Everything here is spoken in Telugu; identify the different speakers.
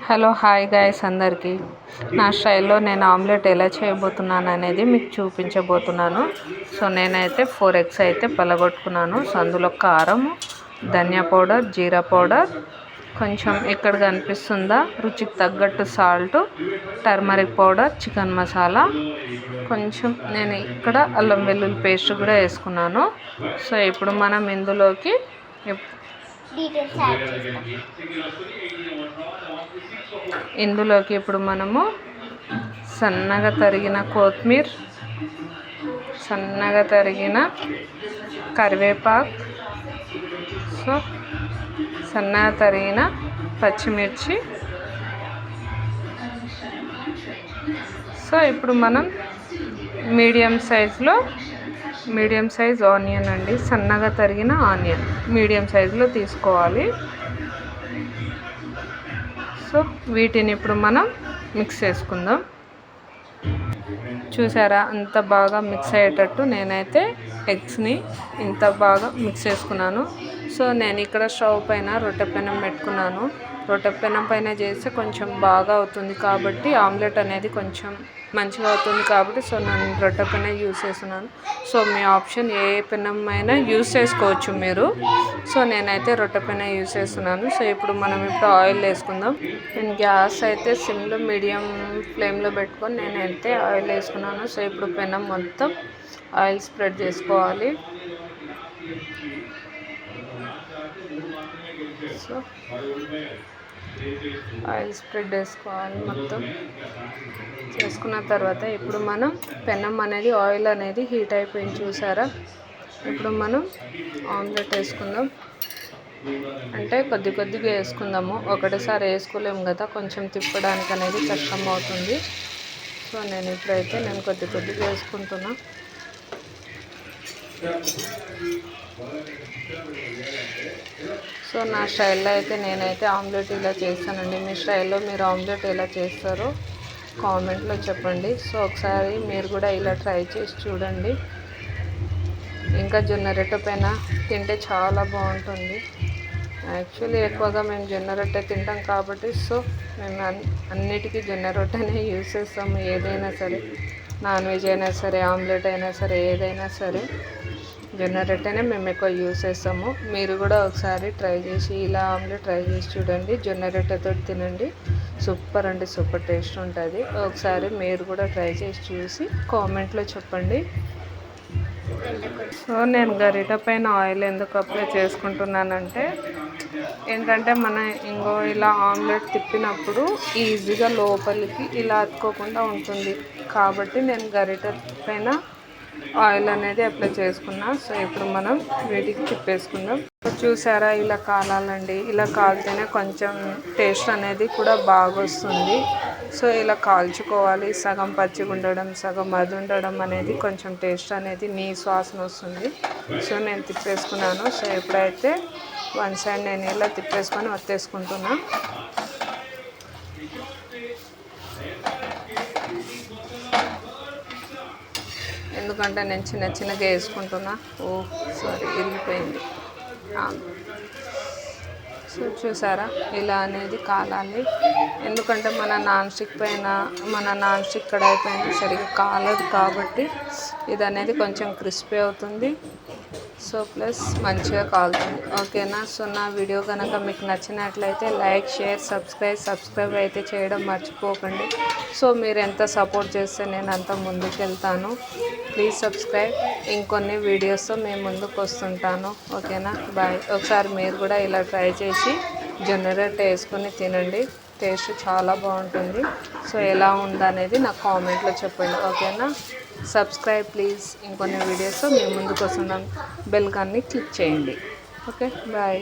Speaker 1: హలో హాయ్ గైస్ అందరికీ నా స్టైల్లో నేను ఆమ్లెట్ ఎలా చేయబోతున్నాను అనేది మీకు చూపించబోతున్నాను. సో నేనైతే 4 ఎగ్స్ అయితే పలగొట్టుకున్నాను. సో అందులో కారం, ధనియా పౌడర్, జీరా పౌడర్, కొంచెం ఇక్కడ కనిపిస్తుందా రుచికి తగ్గట్టు salt, turmeric powder, chicken masala, కొంచెం నేను ఇక్కడ అల్లం వెల్లుల్లి పేస్ట్ కూడా వేసుకున్నాను. సో ఇప్పుడు మనం ఇందులోకి ఇప్పుడు మనము సన్నగా తరిగిన కొత్తిమీర, సన్నగా తరిగిన కరివేపాకు, సో సన్నగా తరిగిన పచ్చిమిర్చి, సో ఇప్పుడు మనం మీడియం సైజ్ ఆనియన్ అండి, సన్నగా తరిగిన ఆనియన్ మీడియం సైజులో తీసుకోవాలి. సో వీటిని ఇప్పుడు మనం మిక్స్ చేసుకుందాం. చూసారా అంత బాగా మిక్స్ అయ్యేటట్టు నేనైతే ఎగ్స్ని ఇంత బాగా మిక్స్ చేసుకున్నాను. సో నేను ఇక్కడ స్టవ్ పైన రొట్టె పెనం పెట్టుకున్నాను. రొట్టె పెనం పైన చేస్తే కొంచెం బాగా అవుతుంది కాబట్టి ఆమ్లెట్ అనేది కొంచెం మంచిగా అవుతుంది కాబట్టి సో నేను రొట్టె పెనం యూజ్ చేస్తున్నాను. సో మీ ఆప్షన్ ఏ పెనం అయినా యూజ్ చేసుకోవచ్చు మీరు. సో నేనైతే రొట్టె పెనం యూజ్ చేస్తున్నాను. సో ఇప్పుడు ఆయిల్ వేసుకుందాం. నేను గ్యాస్ అయితే సిమ్లో మీడియం ఫ్లేమ్లో పెట్టుకొని నేనైతే ఆయిల్ వేసుకున్నాను. సో ఇప్పుడు పెనం మొత్తం ఆయిల్ స్ప్రెడ్ చేసుకోవాలి. సో ఆయిల్ స్ప్రెడ్ చేసుకోవాలి మొత్తం చేసుకున్న తర్వాత ఇప్పుడు మనం పెనం అనేది ఆయిల్ అనేది హీట్ అయిపోయింది చూసారా. ఇప్పుడు మనం ఆమ్లెట్ వేసుకుందాం. అంటే కొద్దిగా వేసుకుందాము, ఒకటేసారి వేసుకోలేము కదా, కొంచెం తిప్పడానికి అనేది కష్టం అవుతుంది. సో ఇప్పుడైతే నేను కొద్దిగా వేసుకుంటున్నా. సో నా స్టైల్లో అయితే నేనైతే ఆమ్లెట్ ఇలా చేస్తానండి. మీ స్టైల్లో మీరు ఆమ్లెట్ ఎలా చేస్తారో కామెంట్లో చెప్పండి. సో ఒకసారి మీరు కూడా ఇలా ట్రై చేసి చూడండి. ఇంకా జొన్న రొట్టె పైన తింటే చాలా బాగుంటుంది. యాక్చువల్లీ ఎక్కువగా మేము జొన్న రొట్టె తింటాం కాబట్టి సో మేము అన్నిటికీ జొన్న రొట్టెనే యూజ్ చేస్తాము. ఏదైనా సరే, నాన్ వెజ్ అయినా సరే, ఆమ్లెట్ అయినా సరే, ఏదైనా సరే జొన్న రొట్టెనే మేము ఎక్కువ యూజ్ చేస్తాము. మీరు కూడా ఒకసారి ట్రై చేసి ఇలా ఆమ్లెట్ ట్రై చేసి చూడండి. జొన్న రొట్టెతో తినండి, సూపర్ అంటే సూపర్ టేస్ట్ ఉంటుంది. ఒకసారి మీరు కూడా ట్రై చేసి చూసి కామెంట్లో చెప్పండి. సో నేను గరిట పైన ఆయిల్ ఎందుకు అప్లై చేసుకుంటున్నానంటే ఏంటంటే ఇలా ఆమ్లెట్ తిప్పినప్పుడు ఈజీగా లోపలికి ఇలా అతుక్కోకుండా ఉంటుంది కాబట్టి నేను గరిట పైన ఆయిల్ అనేది అప్లై చేసుకున్నా. సో ఇప్పుడు మనం వీటికి తిప్పేసుకుందాం. చూసారా ఇలా కాలాలండి, ఇలా కాలితేనే కొంచెం టేస్ట్ అనేది కూడా బాగా వస్తుంది. సో ఇలా కాల్చుకోవాలి, సగం పచ్చిగా ఉండడం సగం అది ఉండడం అనేది కొంచెం టేస్ట్ అనేది నీ వాసన వస్తుంది. సో నేను తిప్పేసుకున్నాను. సో ఎప్పుడైతే వన్ సైడ్ నేను ఇలా తిప్పేసుకొని వత్తేసుకుంటున్నా. ఎందుకంటే నేను చిన్నగా వేసుకుంటున్నా. సారీ ఇరిగిపోయింది. సో చూసారా ఇలా అనేది కాలాలి. ఎందుకంటే మన నాన్ స్టిక్ కడాయి పైన సరిగ్గా కాలదు కాబట్టి ఇది అనేది కొంచెం క్రిస్పీ అవుతుంది. సో ప్లస్ మంచిగా కాలుతుంది. ఓకేనా. సో నా వీడియో కనుక మీకు నచ్చినట్లయితే లైక్, షేర్, సబ్స్క్రైబ్ అయితే చేయడం మర్చిపోకండి. సో మీరు ఎంత సపోర్ట్ చేస్తే నేను అంత ముందుకు వెళ్తాను. Please subscribe. ఇంకొన్ని వీడియోస్తో మేము ముందుకు వస్తుంటాను. ఓకేనా. బాయ్. ఒకసారి మీరు కూడా ఇలా ట్రై చేసి జొన్న రొట్టె వేసుకొని తినండి, టేస్ట్ చాలా బాగుంటుంది. సో ఎలా ఉందనేది నాకు కామెంట్లో చెప్పండి. ఓకేనా. Subscribe please. ఇంకొన్ని వీడియోస్తో మేము ముందుకు వస్తున్నాం. బెల్ కాన్ని క్లిక్ చేయండి. Okay bye.